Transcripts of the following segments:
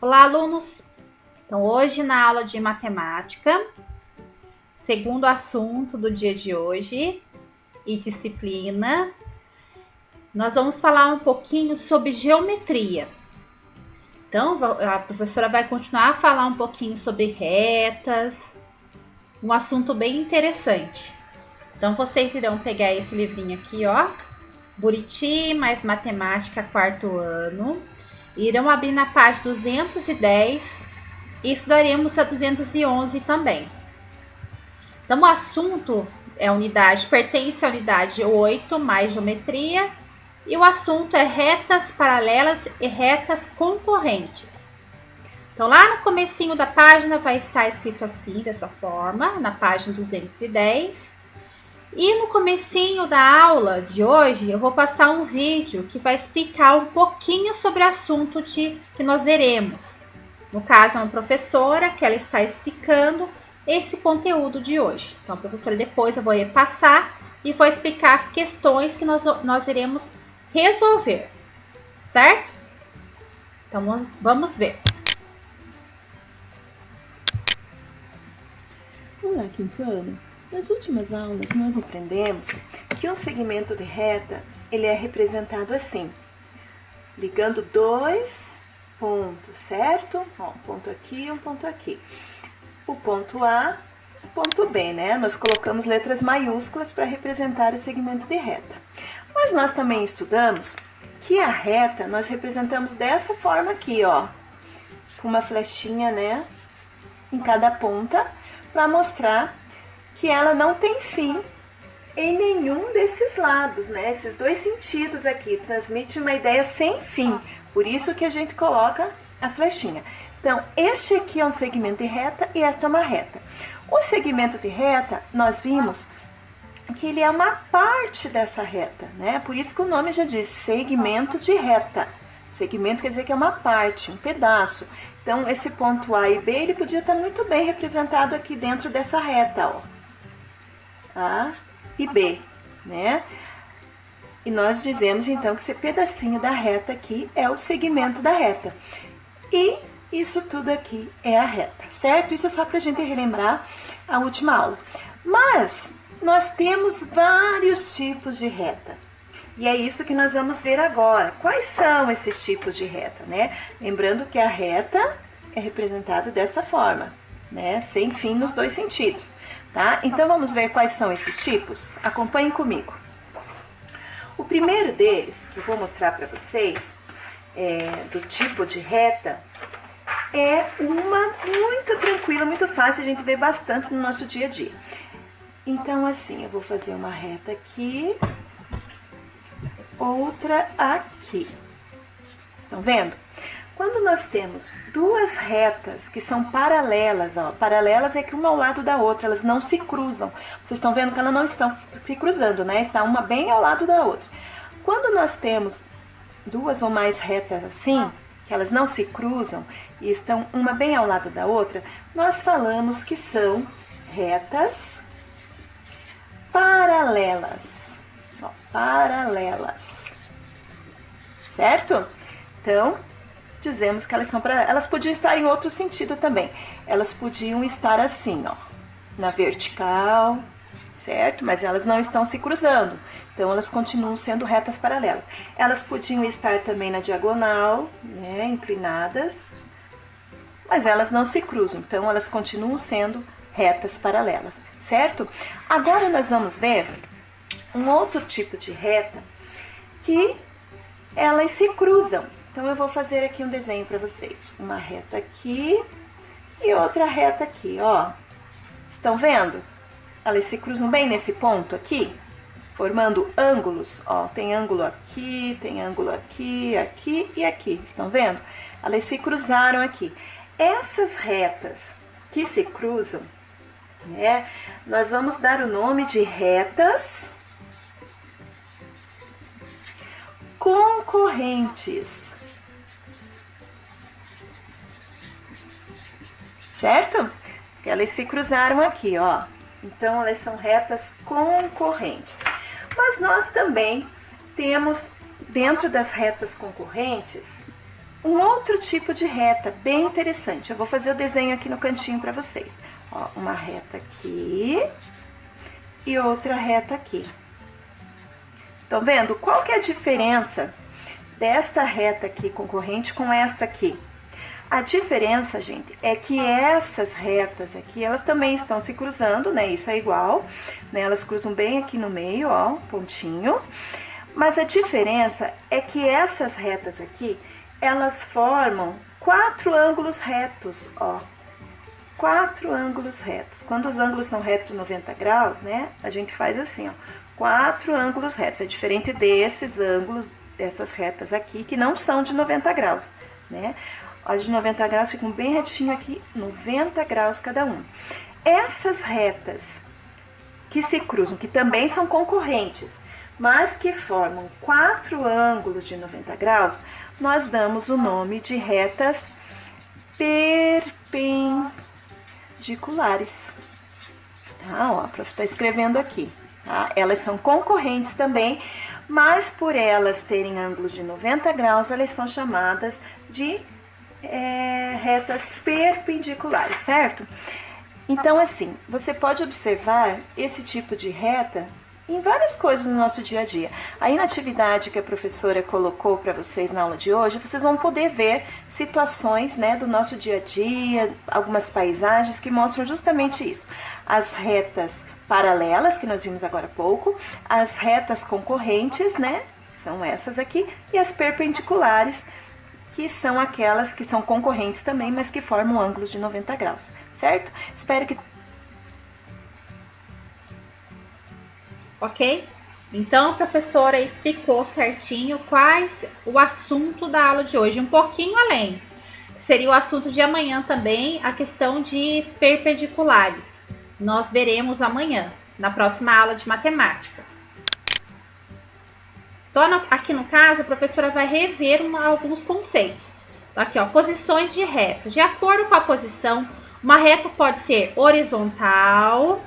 Olá, alunos! Então, hoje na aula de matemática, segundo assunto do dia de hoje e disciplina, nós vamos falar um pouquinho sobre geometria. Então, a professora vai continuar a falar um pouquinho sobre retas, um assunto bem interessante. Então, vocês irão pegar esse livrinho aqui, ó, Buriti mais Matemática, quarto ano, e irão abrir na página 210 e estudaremos a 211 também. Então, o assunto pertence à unidade 8, mais geometria, e o assunto é retas paralelas e retas concorrentes. Então, lá no comecinho da página vai estar escrito assim, dessa forma, na página 210. E no comecinho da aula de hoje, eu vou passar um vídeo que vai explicar um pouquinho sobre o assunto que nós veremos. No caso, é uma professora que ela está explicando esse conteúdo de hoje. Então, professora, depois eu vou repassar e vou explicar as questões que nós iremos resolver, certo? Então, vamos ver. Olá, quinto ano. Nas últimas aulas, nós aprendemos que um segmento de reta ele é representado assim, ligando dois pontos, certo? Ó, um ponto aqui e um ponto aqui. O ponto A, o ponto B, né? Nós colocamos letras maiúsculas para representar o segmento de reta. Mas nós também estudamos que a reta nós representamos dessa forma aqui, ó, com uma flechinha, né, em cada ponta, para mostrar que ela não tem fim em nenhum desses lados, né? Esses dois sentidos aqui transmitem uma ideia sem fim, por isso que a gente coloca a flechinha. Então, este aqui é um segmento de reta e esta é uma reta. O segmento de reta, nós vimos que ele é uma parte dessa reta, né? Por isso que o nome já diz segmento de reta. Segmento quer dizer que é uma parte, um pedaço. Então, esse ponto A e B, ele podia estar muito bem representado aqui dentro dessa reta, ó. A e B, né? E nós dizemos, então, que esse pedacinho da reta aqui é o segmento da reta. E isso tudo aqui é a reta, certo? Isso é só para a gente relembrar a última aula. Mas nós temos vários tipos de reta. E é isso que nós vamos ver agora. Quais são esses tipos de reta, né? Lembrando que a reta é representada dessa forma, né? Sem fim nos dois sentidos, tá? Então vamos ver quais são esses tipos? Acompanhem comigo. O primeiro deles, que eu vou mostrar para vocês, do tipo de reta, é uma muito tranquila, muito fácil, a gente vê bastante no nosso dia a dia. Então, assim, eu vou fazer uma reta aqui, outra aqui. Estão vendo? Quando nós temos duas retas que são paralelas, ó, paralelas é que uma ao lado da outra, elas não se cruzam. Vocês estão vendo que elas não estão se cruzando, né? Está uma bem ao lado da outra. Quando nós temos duas ou mais retas assim, que elas não se cruzam e estão uma bem ao lado da outra, nós falamos que são retas paralelas. Ó, paralelas. Certo? Então, dizemos que elas podiam estar em outro sentido também. Elas podiam estar assim, ó, na vertical, certo? Mas elas não estão se cruzando. Então, elas continuam sendo retas paralelas. Elas podiam estar também na diagonal, né, inclinadas, mas elas não se cruzam. Então, elas continuam sendo retas paralelas, certo? Agora nós vamos ver um outro tipo de reta que elas se cruzam. Então, eu vou fazer aqui um desenho para vocês. Uma reta aqui e outra reta aqui, ó. Estão vendo? Elas se cruzam bem nesse ponto aqui, formando ângulos, ó. Tem ângulo aqui, tem ângulo aqui, aqui e aqui. Estão vendo? Elas se cruzaram aqui. Essas retas que se cruzam, né, nós vamos dar o nome de retas concorrentes. Certo? Elas se cruzaram aqui, ó. Então, elas são retas concorrentes. Mas nós também temos, dentro das retas concorrentes, um outro tipo de reta bem interessante. Eu vou fazer o desenho aqui no cantinho para vocês. Ó, uma reta aqui e outra reta aqui. Estão vendo? Qual que é a diferença desta reta aqui concorrente com esta aqui? A diferença, gente, é que essas retas aqui, elas também estão se cruzando, né? Isso é igual, né? Elas cruzam bem aqui no meio, ó, pontinho. Mas a diferença é que essas retas aqui, elas formam 4 ângulos retos, ó. 4 ângulos retos. Quando os ângulos são retos de 90 graus, né? A gente faz assim, ó. 4 ângulos retos. É diferente desses ângulos, dessas retas aqui, que não são de 90 graus, né? As de 90 graus ficam bem retinho aqui, 90 graus cada um. Essas retas que se cruzam, que também são concorrentes, mas que formam 4 ângulos de 90 graus, nós damos o nome de retas perpendiculares. Tá, ó, a prof está escrevendo aqui. Tá? Elas são concorrentes também, mas por elas terem ângulos de 90 graus, elas são chamadas de retas perpendiculares, certo? Então, assim, você pode observar esse tipo de reta em várias coisas no nosso dia a dia. Aí na atividade que a professora colocou para vocês na aula de hoje, vocês vão poder ver situações, né, do nosso dia a dia, algumas paisagens que mostram justamente isso. As retas paralelas, que nós vimos agora há pouco, as retas concorrentes, né, são essas aqui, e as perpendiculares, que são aquelas que são concorrentes também, mas que formam ângulos de 90 graus, certo? Espero que... Ok? Então, a professora explicou certinho quais o assunto da aula de hoje, um pouquinho além. Seria o assunto de amanhã também, a questão de perpendiculares. Nós veremos amanhã, na próxima aula de matemática. Então, aqui no caso, a professora vai rever alguns conceitos. Então, aqui, ó, posições de reta. De acordo com a posição, uma reta pode ser horizontal,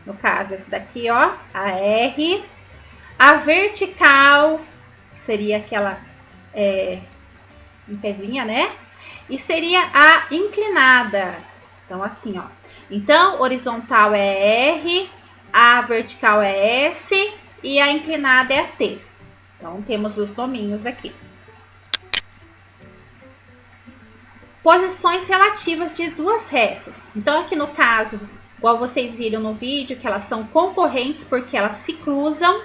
no caso, esse daqui, ó, a R. A vertical, que seria aquela em pezinha, né? E seria a inclinada. Então, assim, ó. Então, horizontal é R, a vertical é S e a inclinada é T. Então, temos os nominhos aqui. Posições relativas de duas retas. Então, aqui no caso, igual vocês viram no vídeo, que elas são concorrentes porque elas se cruzam.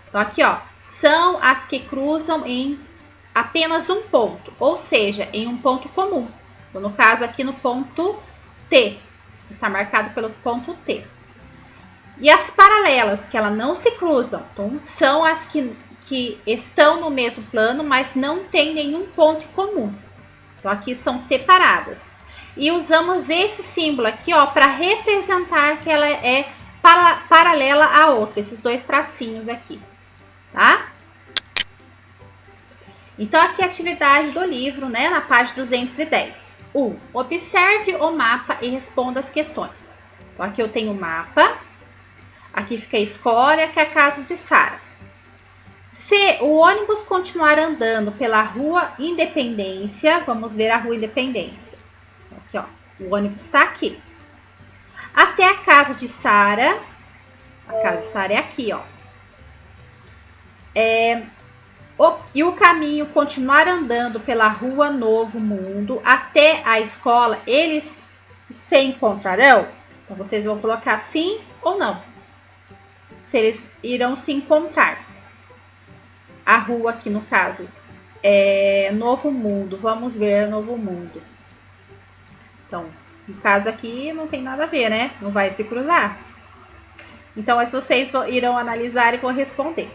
Então, aqui, ó, são as que cruzam em apenas um ponto, ou seja, em um ponto comum. Então, no caso, aqui no ponto T, está marcado pelo ponto T. E as paralelas, que elas não se cruzam, então são as que estão no mesmo plano, mas não tem nenhum ponto em comum. Então, aqui são separadas. E usamos esse símbolo aqui, ó, para representar que ela é paralela à outra, esses dois tracinhos aqui, tá? Então, aqui a atividade do livro, né, na página 210. 1. Observe o mapa e responda as questões. Então, aqui eu tenho o mapa. Aqui fica a escola, que é a casa de Sara. Se o ônibus continuar andando pela rua Independência, vamos ver a rua Independência. Aqui, ó, o ônibus está aqui. Até a casa de Sara. A casa de Sara é aqui, ó. E o caminho continuar andando pela rua Novo Mundo até a escola, eles se encontrarão? Então, vocês vão colocar sim ou não. Se eles irão se encontrar. A rua aqui, no caso, é Novo Mundo. Vamos ver Novo Mundo. Então, no caso aqui, não tem nada a ver, né? Não vai se cruzar. Então, vocês irão analisar e vão responder.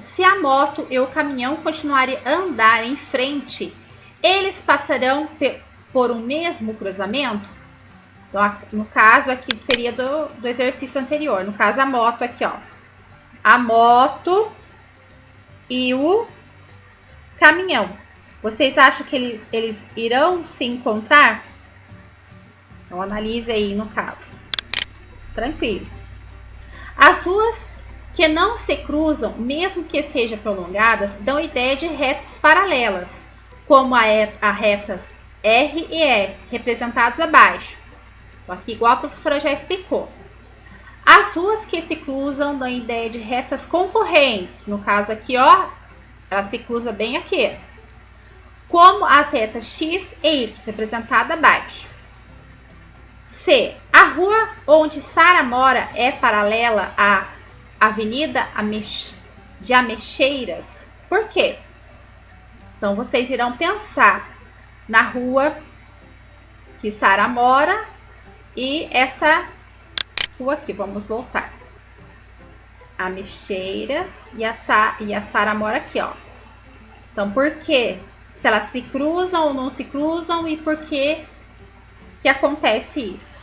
Se a moto e o caminhão continuarem a andar em frente, eles passarão por um mesmo cruzamento? Então, no caso aqui seria do exercício anterior. No caso, a moto aqui, ó. A moto e o caminhão. Vocês acham que eles irão se encontrar? Então, analise aí no caso. Tranquilo. As ruas que não se cruzam, mesmo que sejam prolongadas, dão ideia de retas paralelas, como a retas R e S, representadas abaixo. Aqui, igual a professora já explicou. As ruas que se cruzam dão ideia de retas concorrentes. No caso aqui, ó, ela se cruza bem aqui. Como as retas X e Y, representada abaixo. C. A rua onde Sara mora é paralela à Avenida de Ameixeiras. Por quê? Então, vocês irão pensar na rua que Sara mora e essa rua aqui. Vamos voltar. Ameixeiras e a Sara mora aqui, ó. Então, por quê? Se elas se cruzam ou não se cruzam e por que acontece isso?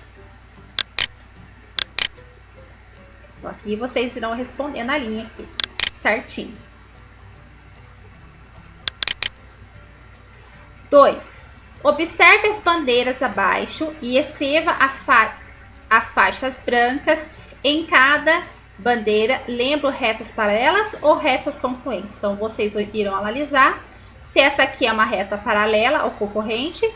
Então, aqui vocês irão responder na linha aqui, certinho. 2. Observe as bandeiras abaixo e escreva as faixas brancas em cada bandeira. Lembram retas paralelas ou retas concorrentes? Então, vocês irão analisar se essa aqui é uma reta paralela ou concorrente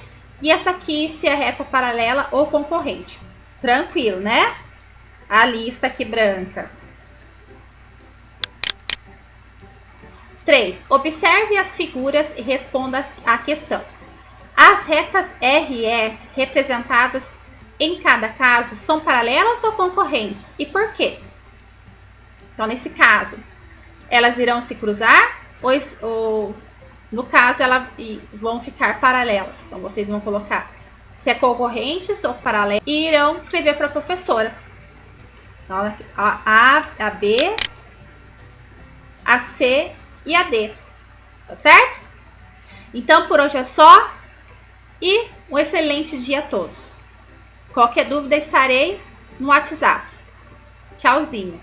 e essa aqui se é reta paralela ou concorrente. Tranquilo, né? A lista aqui branca. 3. Observe as figuras e responda à questão. As retas R e S representadas em cada caso são paralelas ou concorrentes? E por quê? Então, nesse caso, elas irão se cruzar ou no caso, elas vão ficar paralelas. Então, vocês vão colocar se é concorrentes ou paralelas e irão escrever para a professora. Então, a B, a C e a D. Tá certo? Então, por hoje é só. E um excelente dia a todos. Qualquer dúvida, estarei no WhatsApp. Tchauzinho.